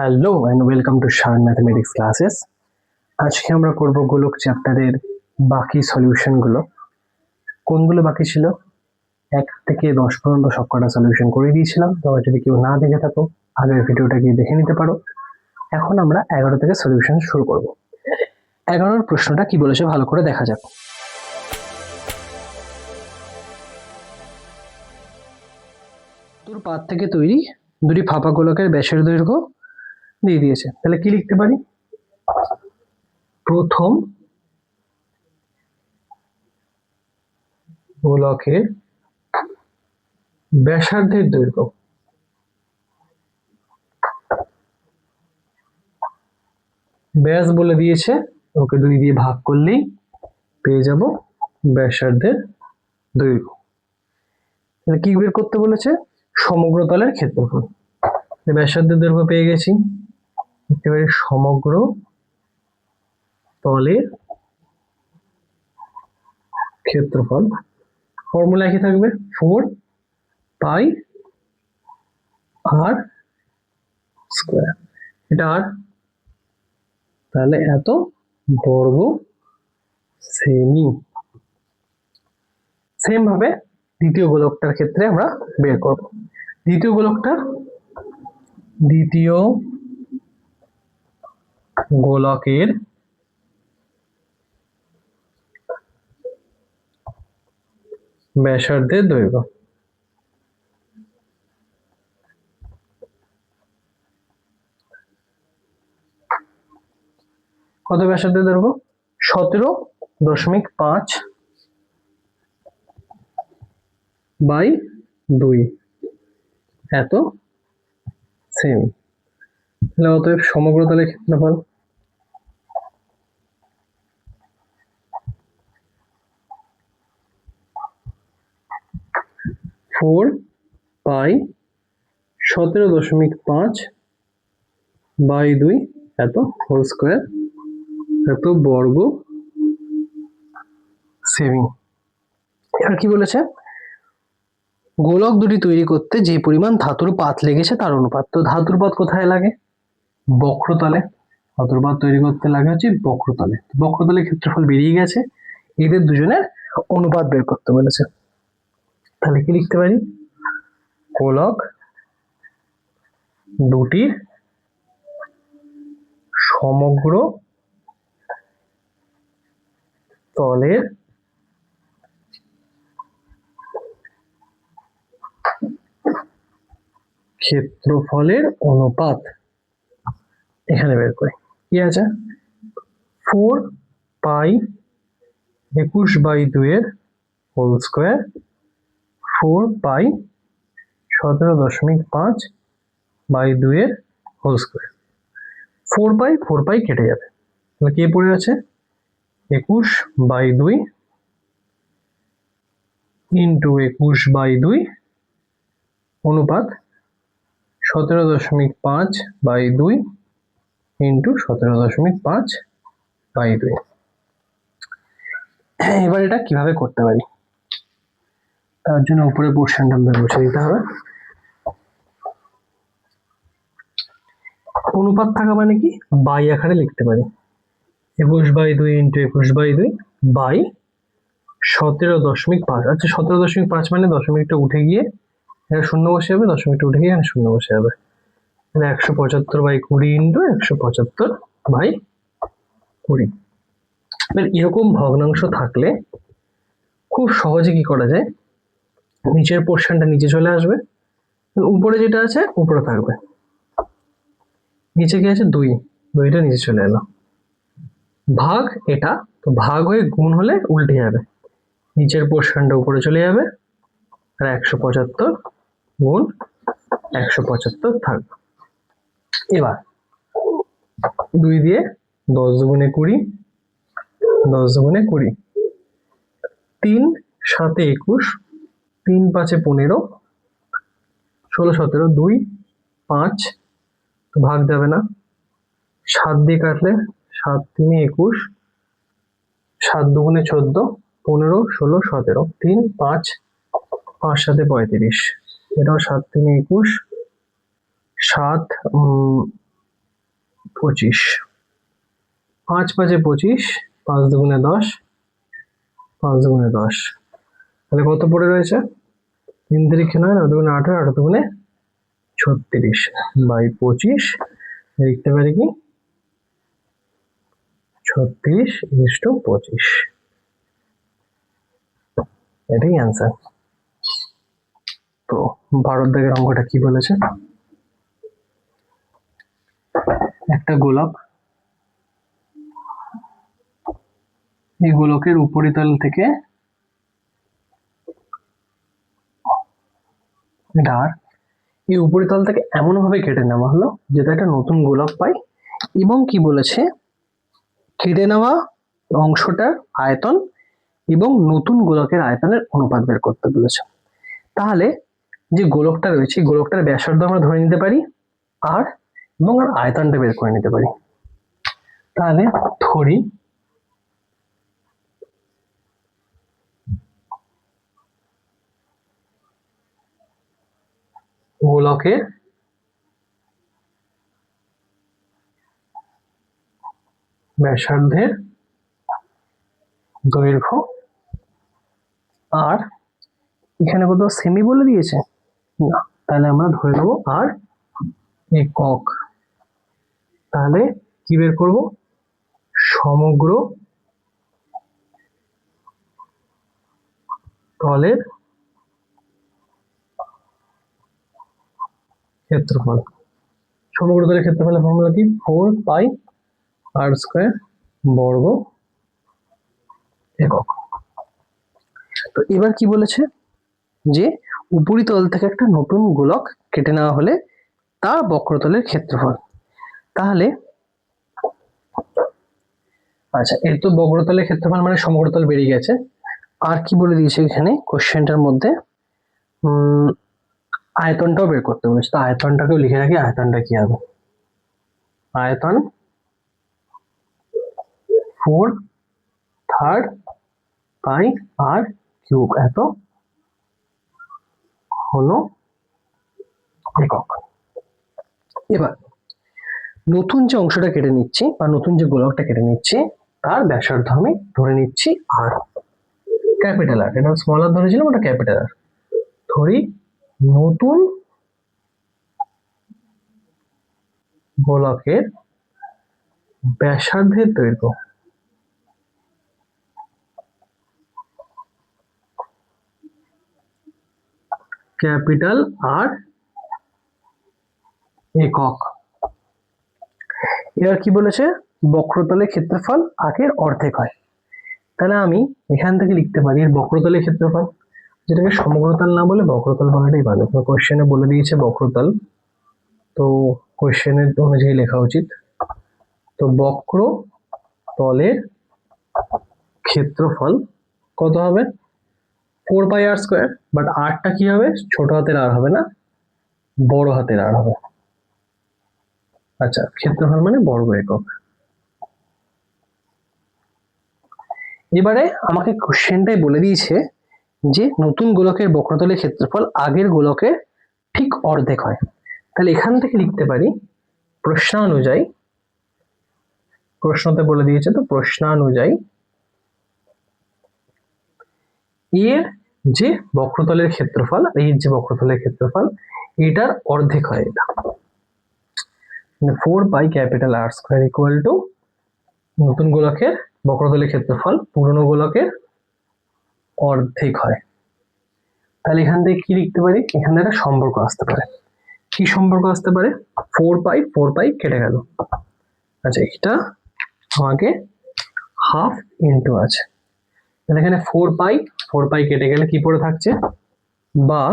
Hello and welcome to শার্ন mathematics classes. আজকে আমরা করব গোলক চ্যাপ্টারের বাকি সলিউশনগুলো। কোনগুলো বাকি ছিল? 1 থেকে 10 পর্যন্ত সবকটা সলিউশন করে দিয়েছিলাম। তোমরা যদি কেউ না দেখে থাকো আগের ভিডিওটা গিয়ে দেখে নিতে পারো। এখন আমরা 11 থেকে সলিউশন শুরু করব। 11 প্রশ্নটা কি বলেছে ভালো করে দেখা যাক। তোর পাত থেকে তৈরি দুটি ফাঁপা গোলকের ব্যাসের দৈর্ঘ্য দিয়ে দিয়েছে। তাহলে কি লিখতে পারি? প্রথম গোলকের ব্যাসার্ধের দৈর্ঘ্য ব্যাস বলে দিয়েছে, ওকে 2 দিয়ে ভাগ করলেই পেয়ে যাব ব্যাসার্ধের দৈর্ঘ্য। কি বের করতে বলেছে? সমগ্র তলের ক্ষেত্রফল। ব্যাসার্ধের দৈর্ঘ্য পেয়ে গেছি, লিখতে পারি সমগ্র তলের ক্ষেত্রফল। ফর্মুলা কি থাকবে? 4 পাই আর স্কয়ার। এটা আর তাহলে এত বর্গ সেমি। সেম ভাবে দ্বিতীয় গোলকটার ক্ষেত্রে আমরা বের করব। দ্বিতীয় গোলকের ব্যাসার্ধের দৈর্ঘ্য কত? ব্যাসার্ধের দৈর্ঘ্য 17.5 বাই 2 এত সেমি। তাহলে অতএব সমগ্র তলের ক্ষেত্রফল ফোর পাই 17.5 বাই 2 এত হোল স্কয়ার এত বর্গ সেমি। এবার কি বলেছে? গোলক দুটি তৈরি করতে যে পরিমাণ ধাতুর পাত লেগেছে তার অনুপাত। তো ধাতুর পাত কোথায় লাগে? বক্রতলে। ধাতুর পাত তৈরি করতে লাগে হচ্ছে বক্রতলে। বক্রতলের ক্ষেত্রফল বেরিয়ে গেছে, এদের দুজনের অনুপাত বের করতে বলেছে। তাহলে কি লিখতে পারি? গোলক দুটির সমগ্র তলের ক্ষেত্রফলের অনুপাত এখানে বের করি। কি আছে? 4 পাই 21/2 এর হোল স্কয়ার 4 পাই 17.5 বাই 2 এর হোল স্কয়ার। 4 পাই কেটে যাবে, তাহলে কে পড়ে আছে? 21/2 ইন্টু 21/2 অনুপাত 17.5 বাই 2 ইন্টু 17.5 বাই 2। এবার এটা কিভাবে করতে পারি তার জন্য উপরে পোর্শনটা আমাদের বসে দিতে হবে। অনুপাত থাকা মানে কি? বাই আকারে লিখতে পারি 21/2 ইন্টু 21/2 বাই 17.5। আচ্ছা 17.5 মানে দশমিকটা উঠে গিয়ে এখানে শূন্য বসে যাবে, দশমিকটা উঠে গিয়ে এখানে শূন্য বসে যাবে। 175/20 ইন্টু 175/20। এরকম ভগ্নাংশ থাকলে খুব সহজে কি করা যায়? নিচের পোর্শনটা নিচে চলে আসবে, উপরে যেটা আছে উপরে থাকবে। নিচে কি আছে? 2টা নিচে চলে এলো। ভাগ এটা, তো ভাগ হয়ে গুণ হলে উল্টে যাবে, নিচের পোর্শনটা উপরে চলে যাবে আর 175 গুণ 175 থাকবে। এবার 2 দিয়ে 10 দুগুণে 20, 10 দুগুণে 20, 3 7 21, 3 5 15, 16 17, 2 5 ভাগ যাবে না, 7 দিয়ে কাটলে 7 3 21, 7 দুগুণে 14, 15 16 17, 3 5 5 7 35, এটাও 7 3 21, 7 25, 5 5 25, 5 দুগুণে 10, 5 দুগুণে 10, তাহলে কত পড়ে রয়েছে? 3 3 9, 9 দুগুণে 18, 18 দুগুণে 36 বাই 25, লিখতে পারি কি 36:25, এটাই অ্যান্সার। তো 12 দাগের অঙ্কটা কি বলেছে? একটা গোলক, এই গোলকের উপরিতল থেকে এই উপরিতল থেকে এমন ভাবে কেটে নেওয়া হলো যেটা একটা নতুন গোলক পাই, এবং কি বলেছে, কেটে নেওয়া অংশটার আয়তন এবং নতুন গোলকের আয়তনের অনুপাত বের করতে বলেছে। তাহলে যে গোলকটা রয়েছে, গোলকটার ব্যাসার্ধ আমরা ধরে নিতে পারি আর এবং আর আয়তনটা বের করে নিতে পারি। তাহলে ধরি গোলকের ব্যাসার্ধের দৈর্ঘ্য, আর এখানে কত সেমি বলে দিয়েছে না, তাহলে আমরা ধরে নেবো আর একক। তাহলে কি বের করব? সমগ্র তলের ক্ষেত্রফল। সমগ্র তলের ক্ষেত্রফলের ফর্মুলা কি? 4πr² বর্গ একক। তো এবার কি বলেছে, যে উপরিতল থেকে একটা নতুন গোলক কেটে নেওয়া হলে তার বক্রতলের ক্ষেত্রফল। তাহলে আচ্ছা, এর তো বক্রতলের ক্ষেত্রফল মানে সমগ্রতল বেরিয়ে গেছে। আর কি বলে দিয়েছে এখানে কোশ্চেনটার মধ্যে, আয়তনটাও বের করতে বলেছে। তো আয়তনটাকেও লিখে রাখি, আয়তনটা কি হবে? আয়তন 4/3 এত হলো একক। এবার নতুন যে অংশটা কেটে নিচ্ছি বা নতুন যে গোলকটা কেটে নিচ্ছি তার ব্যাসার্ধ আমি ধরে নিচ্ছি আর, ক্যাপিটাল আর। এটা স্মল আর ধরেছিলাম, ওটা ক্যাপিটাল আর। ধরি নতুন গোলকের ব্যাসার্ধের দৈর্ঘ্য ক্যাপিটাল আর একক। এবার কি বলেছে, বক্রতলের ক্ষেত্রফল আগের অর্ধেক হয়। তাহলে আমি এখান থেকে লিখতে পারি এর বক্রতলের ক্ষেত্রফল, যেটাকে সমগ্রতল না বলে বক্রতল বলাটাই ভালো। তো কোশ্চেনে বলে দিয়েছে বক্রতল, তো কোশ্চেনের অনুযায়ী লেখা উচিত। তো বক্রতলের ক্ষেত্রফল কত হবে? 4πr², বাট আরটা কি হবে? ছোট হাতের আর হবে না, বড় হাতের আর হবে। আচ্ছা, ক্ষেত্রফল মানে বর্গ একক। এবারে আমাকে কোশ্চেনটাই বলে দিয়েছে যে নতুন গোলকের বক্রতলের ক্ষেত্রফল আগের গোলকের ঠিক অর্ধেক হয়। তাহলে এখান থেকে লিখতে পারি প্রশ্নানুযায়ী, প্রশ্নতে বলে দিয়েছে, তো প্রশ্নানুযায়ী এর যে বক্রতলের ক্ষেত্রফল, এই যে বক্রতলের ক্ষেত্রফল এটার অর্ধেক হয় এটা। 4πR² নতুন গোলকের বক্রতলের ক্ষেত্রফল পুরনো গোলকের অর্ধেক হয়। তাহলে এখান থেকে কি লিখতে পারি? এখানে একটা সম্পর্ক আসতে পারে। কি সম্পর্ক আসতে পারে? 4π কেটে গেল। আচ্ছা, এটা আমাকে হাফ ইন্টু আছে, এখানে 4π কেটে গেলে কি পড়ে থাকছে, বা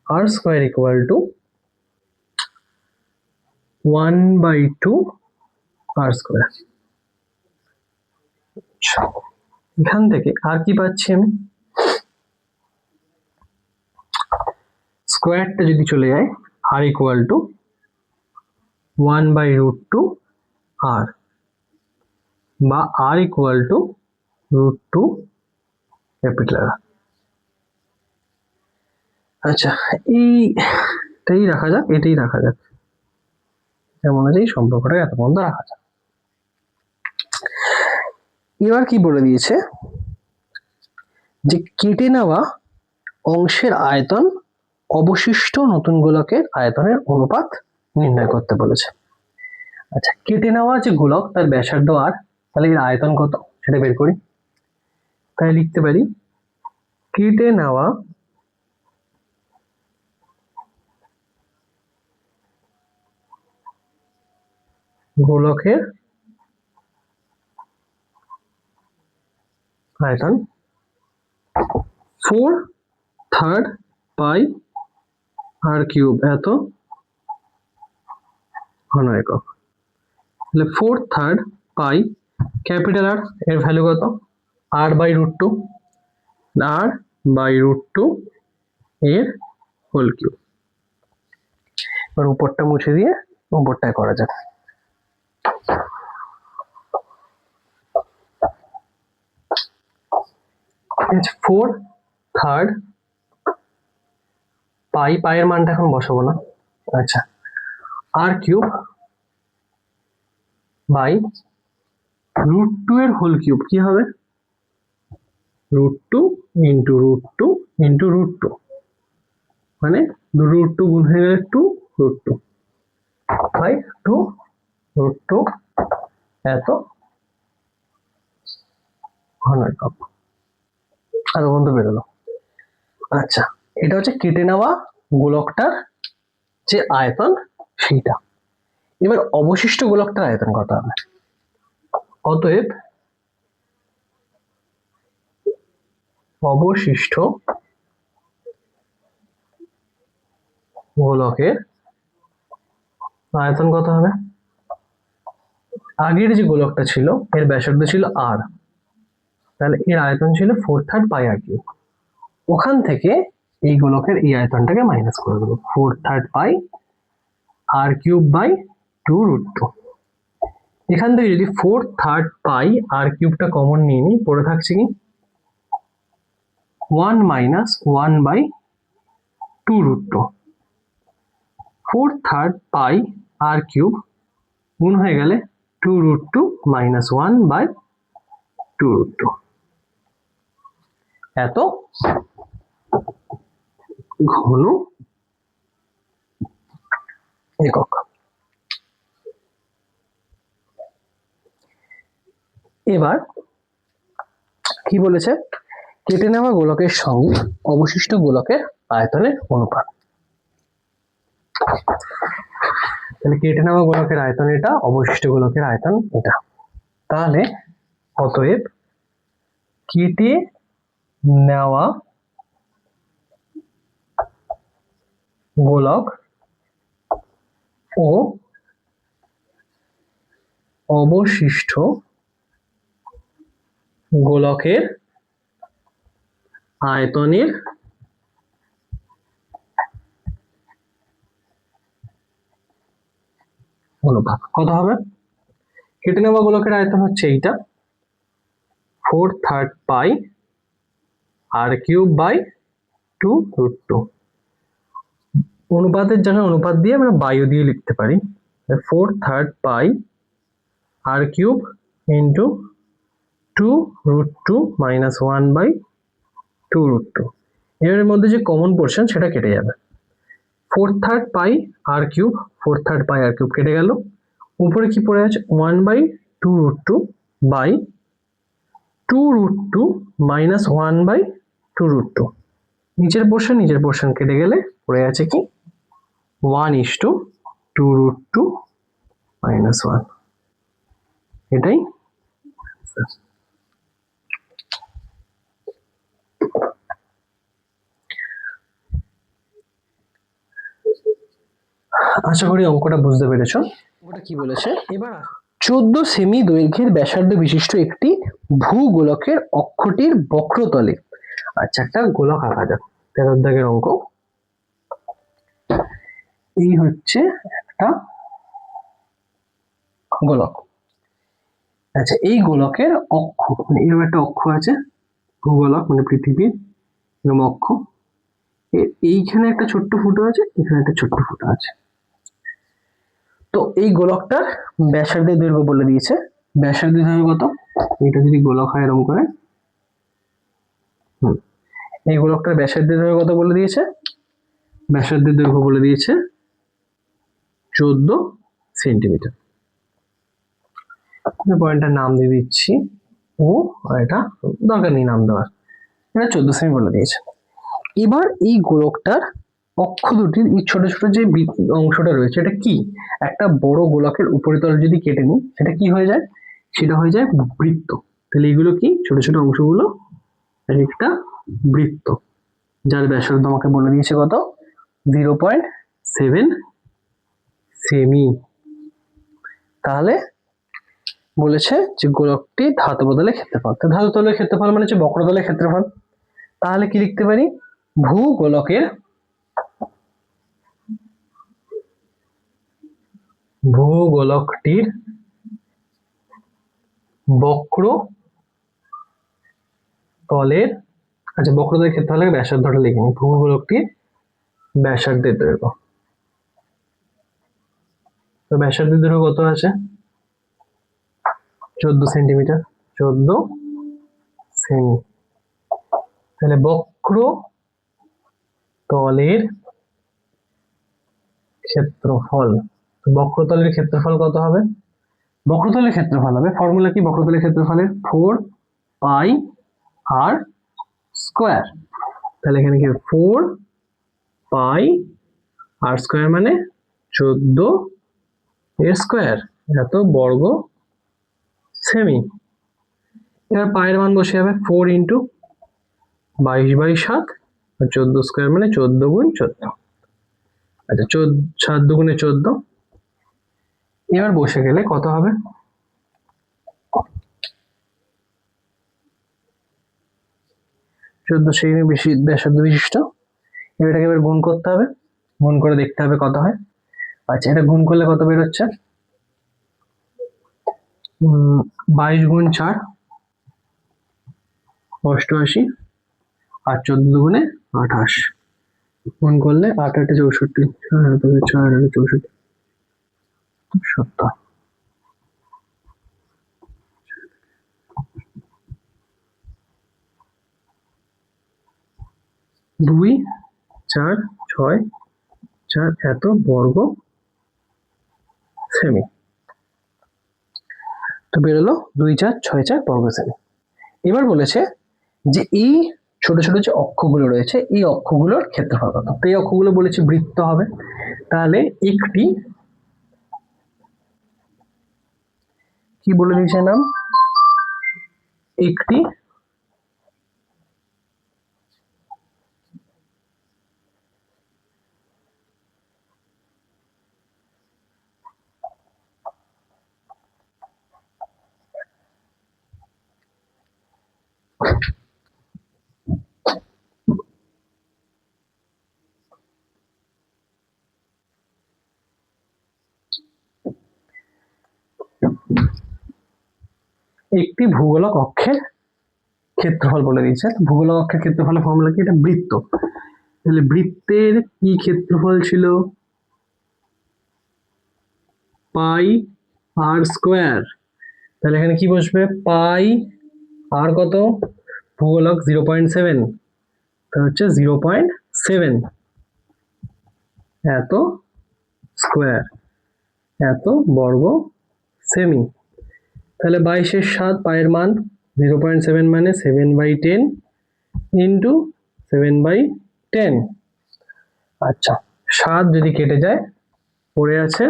R² 1/2 R²। এখান থেকে আর কি পাচ্ছি আমি? স্কোয়ারটা যদি চলে যায়, R= 1/√2 R, বা R=√2 ক্যাপিটাল আর। আচ্ছা, এইটাই রাখা যাক, এটাই রাখা যাক। সেই অনুযায়ী সম্পর্কটা এত পর্যন্ত রাখা যায়। এবার কি বলে দিয়েছে যে কেটে নেওয়া অংশের আয়তন অবশিষ্ট নতুন গোলকের আয়তনের অনুপাত নির্ণয় করতে বলেছে। আচ্ছা, কেটে নেওয়া যে গোলক তার ব্যাসার্ধ আর, তাহলে এর আয়তন কত সেটা বের করি। তাই লিখতে পারি কেটে নেওয়া গোলকের আয়তন 4/3 পাই আর কিউব এত ঘন একক। তাহলে 4/3 পাই ক্যাপিটাল আর এর ভ্যালু কত, r/√2, r/√2 এর হোল কিউব। এবার উপরটা মুছে দিয়ে উপরটায় করা যাক। 4/3 পাইয়ের মানটা এখন বসাবো না। আচ্ছা, আর কিউব বাই √2 এর হোল কিউব কি হবে, √2 ইন্টু √2 ইন্টু √2, মানে √2 গুণ হয়ে গেলে 2 √2 বাই 2 √2 এত ঘন একক। আর বন্ধু বেরোলো। আচ্ছা, এটা হচ্ছে কেটে নেওয়া গোলকটার যে আয়তন সেইটা। এবার অবশিষ্ট গোলকটার আয়তন কত হবে? অতএব অবশিষ্ট গোলকের আয়তন কত হবে? আগের যে গোলকটা ছিল এর ব্যাসার্ধ ছিল আর, তাহলে এর আয়তন ছিল 4/3 পাই আর কিউব। ওখান থেকে এই গোলকের এই আয়তনটাকে মাইনাস করে দেবো, 4/3 পাই আর কিউব বাই 2√2। এখান থেকে যদি 4/3 পাই আর কিউবটা কমন নিয়ে নিই, পড়ে থাকছে কি 1 মাইনাস 1 বাই 2√2। 4/3 পাই আর কিউব গুণ হয়ে গেলে 2√2 মাইনাস 1 বাই 2√2 এত ঘন একক। এবার কি বলেছে, কেটে নেওয়া গোলকের সঙ্গে অবশিষ্ট গোলকের আয়তনের অনুপাত। তাহলে কেটে নেওয়া গোলকের আয়তন এটা, অবশিষ্ট গোলকের আয়তন এটা। তাহলে অতএব কেটে নেওয়া গোলক ও অবশিষ্ট গোলকের আয়তনের অনুপাত কত হবে? কেটে নেওয়া গোলকের আয়তন হচ্ছে এইটা, 4/3 পাই আর কিউব বাই 2√2। অনুপাতের জায়গায় অনুপাত দিয়ে আমরা বায়ু দিয়ে লিখতে পারি, 4/3 পাই আর কিউব ইন্টু 2√2 মাইনাস 1 বাই 2√2। এর মধ্যে যে কমন পোর্শন সেটা কেটে যাবে। 4/3 পাই আর কিউব, 4/3 পাই আর কিউব কেটে গেল। উপরে কি পড়ে আছে 1 বাই 2√2 বাই 2√2 মাইনাস 1 বাই 2√2। নিচের পোর্শন কেটে গেলে পড়ে আছে কি 1:2√2 মাইনাস 1। এটাই আশা করি অঙ্কটা বুঝতে পেরেছো। ওটা কি বলেছে এবার, 14 সেমি দৈর্ঘ্যের ব্যাসার্ধ বিশিষ্ট একটি ভূগোলকের অক্ষটির বক্রতলে, আচ্ছা একটা গোলক আঁকা যাক। 13 দাগের অঙ্ক। এই হচ্ছে একটা গোলক। আচ্ছা, এই গোলকের অক্ষ মানে এরকম একটা অক্ষ আছে, ভূগোলক মানে পৃথিবীর এরকম অক্ষ। এইখানে একটা ছোট্ট ফুটো আছে, এখানে একটা ছোট্ট ফুটো আছে। তো এই গোলকটার ব্যাসার্ধের দৈর্ঘ্য বলে দিয়েছে, ব্যাসার্ধের দৈর্ঘ্য কত, এটা যদি গোলক হয় এরকম করে, এই গোলকটার ব্যাসার্ধের দৈর্ঘ্য কত বলে দিয়েছে, ব্যাসার্ধের দৈর্ঘ্য বলে দিয়েছে 14 সেন্টিমিটার। আমি পয়েন্টটার নাম দিয়ে দিচ্ছি ও, আর এটা দরকার নেই নাম দেওয়ার, এটা 14 সেমি বলে দিয়েছে। এবার এই গোলকটার অক্ষ দুটির এই ছোট ছোট যে অংশটা রয়েছে এটা কি, একটা বড় গোলকের উপরিতল যদি কেটে নিই সেটা কি হয়ে যায়, সেটা হয়ে যায় বৃত্ত। তাহলে এগুলো কি, ছোট ছোট অংশগুলো একটা বৃত্ত, যার ব্যাসার্ধ আমাকে বলে দিয়েছে কত, 0.7 সেমি। তাহলে বলেছে যে গোলকটি ধাতব তলের ক্ষেত্রফল, তো ধাতব তলের ক্ষেত্রফল মানে হচ্ছে বক্রতলের ক্ষেত্রফল। তাহলে কি লিখতে পারি, ভূগোলকটির বক্র তলের, আচ্ছা বক্রতলের ক্ষেত্রফলের ব্যাসার্ধটা লিখে নিই, ভূগোলকটির ব্যাসার্ধের দৈর্ঘ্য। তো ব্যাসার্ধের দৈর্ঘ্য কত আছে, 14 সেন্টিমিটার, 14 সেমি। তাহলে বক্র তলের ক্ষেত্রফল, বক্রতলের ক্ষেত্রফল কত হবে, বক্রতলের ক্ষেত্রফল হবে, ফর্মুলা কি বক্রতলের ক্ষেত্রফলের, 4 পাই আর স্কোয়ার। তাহলে এখানে কি 4 পাই আর স্কোয়ার মানে 14 এর স্কোয়ার, এত বর্গ সেমি। এবার পায়ের মান বসে যাবে 4 ইন্টু 22/7 আর 14 স্কোয়ার মানে 14 গুণ 14, আচ্ছা 7 দুগুণে 14। এবার বসে গেলে কত হবে, 14 সেমি বেশি ব্যাসার্ধ বিশিষ্ট। এটাকে এবার গুণ করতে হবে, গুণ করে দেখতে হবে কত হয়। আচ্ছা এটা গুণ করলে কত বেরোচ্ছে, 22 গুণ 4 88 আর 14 দুগুণে 28, গুণ করলে 8 8 64, 4 8 64, 70। 2 4 6 4 এত বর্গ সেমি। তো বেরোলো 2 4 6 4 বর্গ সেমি। এবার বলেছে যে এই ছোট ছোট যে অক্ষগুলো রয়েছে এই অক্ষগুলোর ক্ষেত্রফল কত, তো এই অক্ষগুলো বলেছে বৃত্ত হবে। তাহলে একটি কি বলে দিয়েছে নাম, একটি একটি ভূগোলক অক্ষের ক্ষেত্রফল বলে দিয়েছে। ভূগোলক অক্ষের ক্ষেত্রফলের ফর্মুলা কি, এটা বৃত্ত, তাহলে বৃত্তের কি ক্ষেত্রফল ছিল, পাই আর স্কোয়ার। তাহলে এখানে কি বসবে, পাই আর কত, ভূগোলক 0.7, তাহলে হচ্ছে 0.7 এত স্কোয়ার, এত বর্গ সেমি। তাহলে 22 7 পায়ের মান 0.7 মানে 7/10 ইন্টু 7/10। আচ্ছা 7 যদি কেটে যায় পড়ে আছে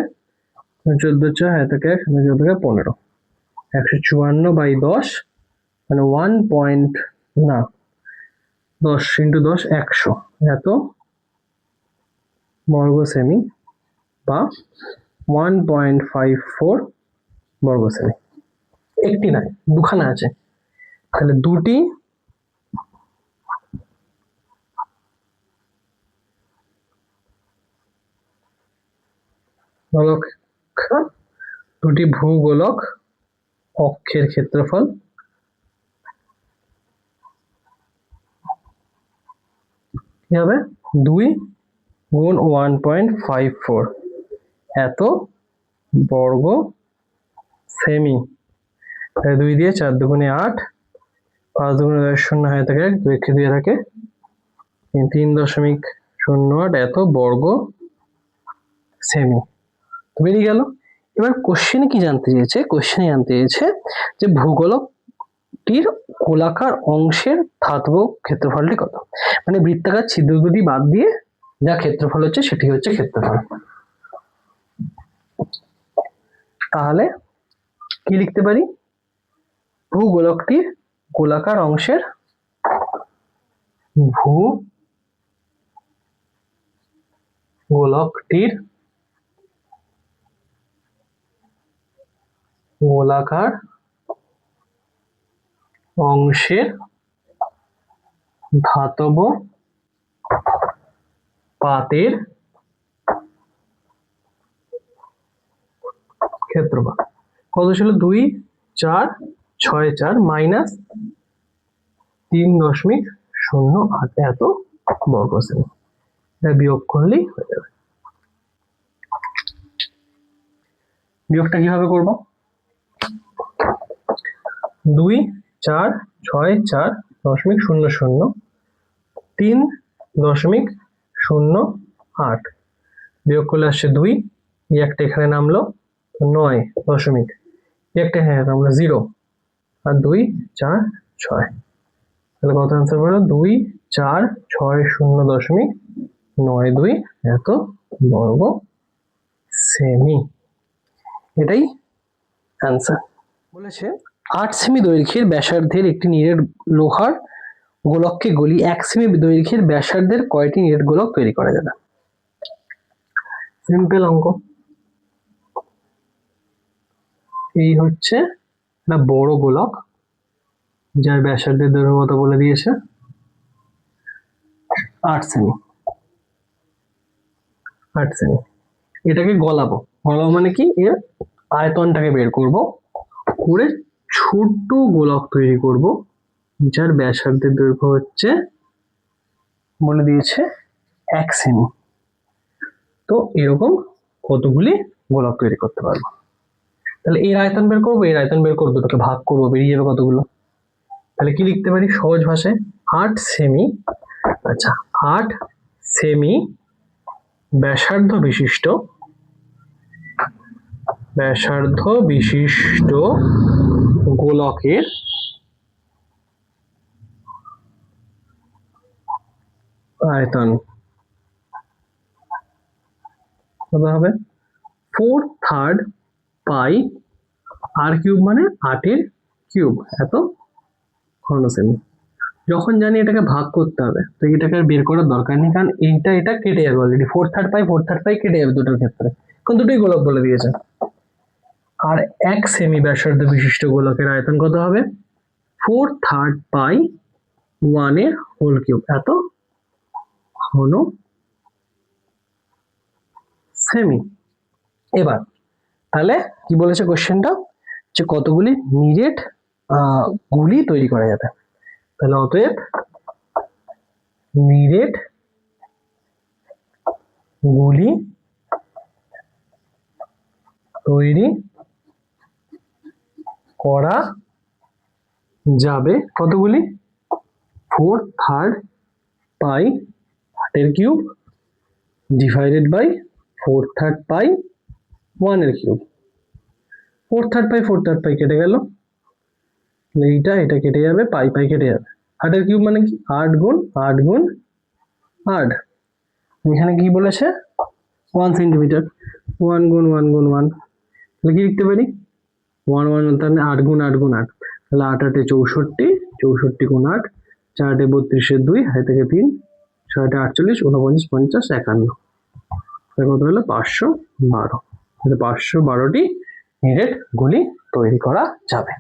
14 4 হাতে 1 14 15, 154/10 মানে 1 পয়েন্ট না 10 ইন্টু 10 100 এত বর্গ সেমি বা 1.54 বর্গ সেমি। একটি নয় দুখানা আছে, তাহলে দুটি গোলক, দুটি ভূগোলক অক্ষের ক্ষেত্রফল কি হবে, 2 গুণ 1.54 এত বর্গ সেমি। 2 দিয়ে 4 দুগুণে 8, 5 দুগুণে 10, 0 হয়ে থাকে 2 দিয়ে থাকে 3.08 এত বর্গ সেমি। বেরিয়ে গেল। এবার কোশ্চেনে কি জানতে চেয়েছে? কোশ্চেনে জানতে চেয়েছে যে ভূগোলকটির গোলাকার অংশের ধাতব ক্ষেত্রফলটি কত। মানে বৃত্তাকার ছিদ্র দুটি বাদ দিয়ে যা ক্ষেত্রফল হচ্ছে সেটি হচ্ছে ক্ষেত্রফল। তাহলে কি লিখতে পারি? ভূগোলকটির গোলাকার অংশের গোলাকার অংশের ধাতব পাতের ক্ষেত্রফল কত ছিল? 2, 4, 6, 4 মাইনাস 3.08 এত বর্গ সেমি। এটা বিয়োগ করলেই হয়ে যাবে। বিয়োগটা কিভাবে করব? 2, 4, 6, 4.00 3.08 বিয়োগ করলে আসছে 2, এই একটা এখানে নামলো 9 দশমিক, এই একটা এখানে নামলো 0, আর 2, 4, 6। তাহলে কত অ্যান্সার হলো? 2, 4, 6, 0.92 এত বর্গ সেমি। এটাই অ্যান্সার। বলেছে 8 সেমি দৈর্ঘ্যের ব্যাসার্ধের একটি নিরেট লোহার গোলককে গলি 1 সেমি দৈর্ঘ্যের ব্যাসার্ধের কয়টি নিরেট গোলক তৈরি করা যাবে? সিম্পল অঙ্ক। এই হচ্ছে একটা বড় গোলক যার ব্যাসার্ধের দৈর্ঘ্য কত বলে দিয়েছে? 8 সেমি। 8 সেমি। এটাকে গলাবো মানে কি? এর আয়তনটাকে বের করব, করে ছোট্ট গোলক তৈরি করব যার ব্যাসার্ধের দৈর্ঘ্য হচ্ছে বলে দিয়েছে 1 সেমি। তো এরকম কতগুলি গোলক তৈরি করতে পারবো। তাহলে এর আয়তন বের করবো, এর আয়তন বের করবো, দুটোকে ভাগ করবো, বেরিয়ে যাবে কতগুলো। তাহলে কি লিখতে পারি সহজ ভাষায়? 8 সেমি, আচ্ছা 8 সেমি ব্যাসার্ধ বিশিষ্ট গোলকের আয়তন কত হবে? 4/3 পাই আর কিউব, মানে 8 এর কিউব এত ঘন সেমি। যখন জানি এটাকে ভাগ করতে হবে তো এটাকে আর বের করার দরকার নেই, কারণ এটা কেটে যাবে অলরেডি। 4/3 পাই কেটে যাবে দুটোর ক্ষেত্রে, কারণ দুটোই গোলক বলে দিয়েছে। আর 1 সেমি ব্যাসার্ধ বিশিষ্ট গোলকের আয়তন কত হবে? 4/3 পাই 1 এর হোল কিউব এত ঘন সেমি। এবার তাহলে কি বলেছে কোশ্চেনটা? যে কতগুলি নিরেট গুলি তৈরি করা যাবে। তাহলে অতএব নিরেট গুলি তৈরি করা যাবে কতগুলি? 4/3 পাই 8 এর কিউব ডিভাইডেড বাই 4/3 পাই 1 এর কিউব। 4/3 পাই কেটে গেল, এটা কেটে যাবে, পাই কেটে যাবে। 8 এর কিউব মানে কি? 8 গুণ 8 গুণ 8। এখানে কি বলেছে? 1 সেন্টিমিটার। 1 গুণ 1 গুণ 1, তাহলে কি লিখতে পারি? 1 1 তাহলে 8 গুণ 8 গুণ 8, তাহলে 8 8 64, 64 গুণ 8, 4 8 32 2, হাই থেকে 3, 6 8 48 49 50 51, কত হলো? 512। তাহলে 512টি নিরেট গুলি তৈরি করা যাবে।